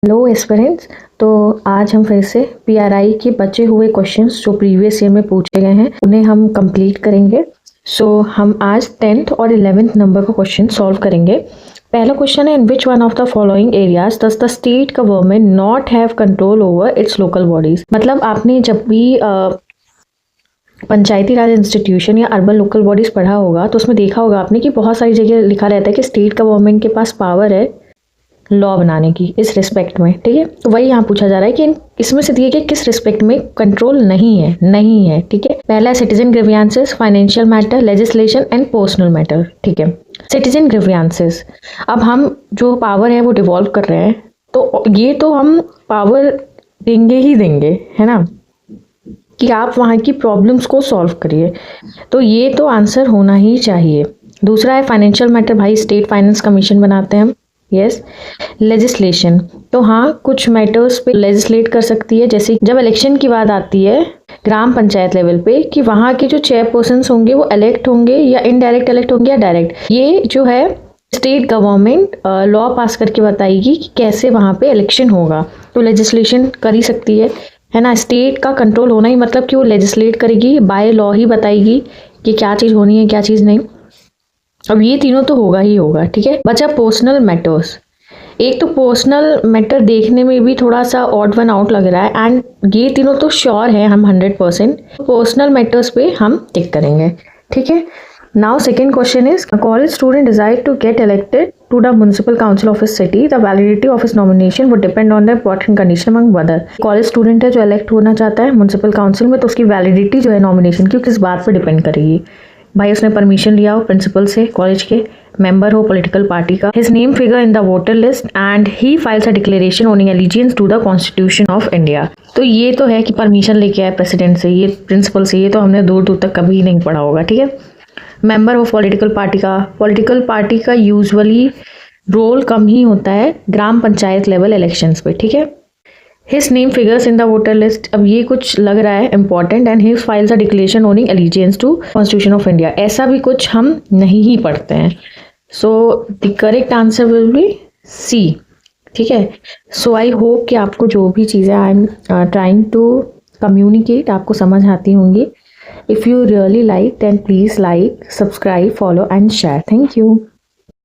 Hello aspirants. तो आज हम फिर से पीआरआई के बचे हुए क्वेश्चंस जो प्रीवियस ईयर में पूछे गए हैं उन्हें हम कंप्लीट करेंगे। हम आज 10th और 11th नंबर का क्वेश्चन सॉल्व करेंगे। पहला क्वेश्चन है, in which one of the following areas does the state government not have control over its local bodies. मतलब आपने जब भी पंचायती राज इंस्टीट्यूशन या अर्बन लोकल बॉडीज पढ़ा होगा तो उसमें देखा होगा आपने कि बहुत सारी जगह लिखा रहता है कि स्टेट गवर्नमेंट के पास पावर है लॉ बनाने की इस रिस्पेक्ट में। ठीक है, तो वही यहाँ पूछा जा रहा है कि इसमें से दिए गए किस रिस्पेक्ट में कंट्रोल नहीं है। ठीक है, पहला है citizen grievances, financial matter, legislation and personal matter. ठीक है, सिटीजन ग्रीवियंसेस, अब हम जो पावर है वो डिवॉल्व कर रहे हैं तो ये तो हम पावर देंगे ही देंगे, है ना, कि आप वहाँ की प्रॉब्लम्स को सॉल्व करिए, तो ये तो आंसर होना ही चाहिए। दूसरा है फाइनेंशियल मैटर, भाई स्टेट फाइनेंस कमीशन बनाते हैं हम। यस, लेजिस्लेशन, तो हाँ कुछ मैटर्स पे लेजिस्लेट कर सकती है, जैसे जब इलेक्शन की बात आती है ग्राम पंचायत लेवल पे कि वहाँ के जो चेयरपर्सन्स होंगे वो इलेक्ट होंगे या इनडायरेक्ट इलेक्ट होंगे या डायरेक्ट, ये जो है स्टेट गवर्नमेंट लॉ पास करके बताएगी कि कैसे वहाँ पे इलेक्शन होगा, तो लेजिस्लेशन कर ही सकती है ना। स्टेट का कंट्रोल होना ही मतलब कि वो लेजिस्लेट करेगी, बाय लॉ ही बताएगी कि क्या चीज़ होनी है क्या चीज़ नहीं। अब ये तीनों तो होगा ही होगा। ठीक है, बचा पर्सनल मैटर्स। एक तो पर्सनल मैटर देखने में भी थोड़ा सा ऑड वन आउट लग रहा है एंड ये तीनों तो श्योर है हम 100%। पर्सनल मैटर्स पे हम टिक करेंगे। ठीक है, now second question is, college student decide to get elected to the municipal council of his city, the validity of his nomination would depend on the important condition among other. College student है जो elect होना चाहता है municipal council में, तो उसकी validity जो है नॉमिनेशन की किस बात पर डिपेंड करेगी। भाई उसने परमिशन लिया हो प्रिंसिपल से, कॉलेज के मेंबर हो पॉलिटिकल पार्टी का, his name figure in the voter list and he files a declaration owning allegiance to the constitution of India. तो ये तो है कि परमिशन लेके आए प्रेसिडेंट से, ये प्रिंसिपल से, ये तो हमने दूर दूर तक कभी नहीं पढ़ा होगा। ठीक है, मेंबर हो पॉलिटिकल पार्टी का यूजुअली रोल कम ही होता है ग्राम पंचायत लेवल इलेक्शंस पे। ठीक है, his name figures in the voter list, अब ये कुछ लग रहा है important, and he files a declaration owning allegiance to constitution of India, ऐसा भी कुछ हम नहीं ही पढ़ते हैं। So the correct answer will be C. ठीक है, सो आई होप कि आपको जो भी चीज़ें I am trying to communicate आपको समझ आती होंगी। If you really like then please like, subscribe, follow and share. Thank you.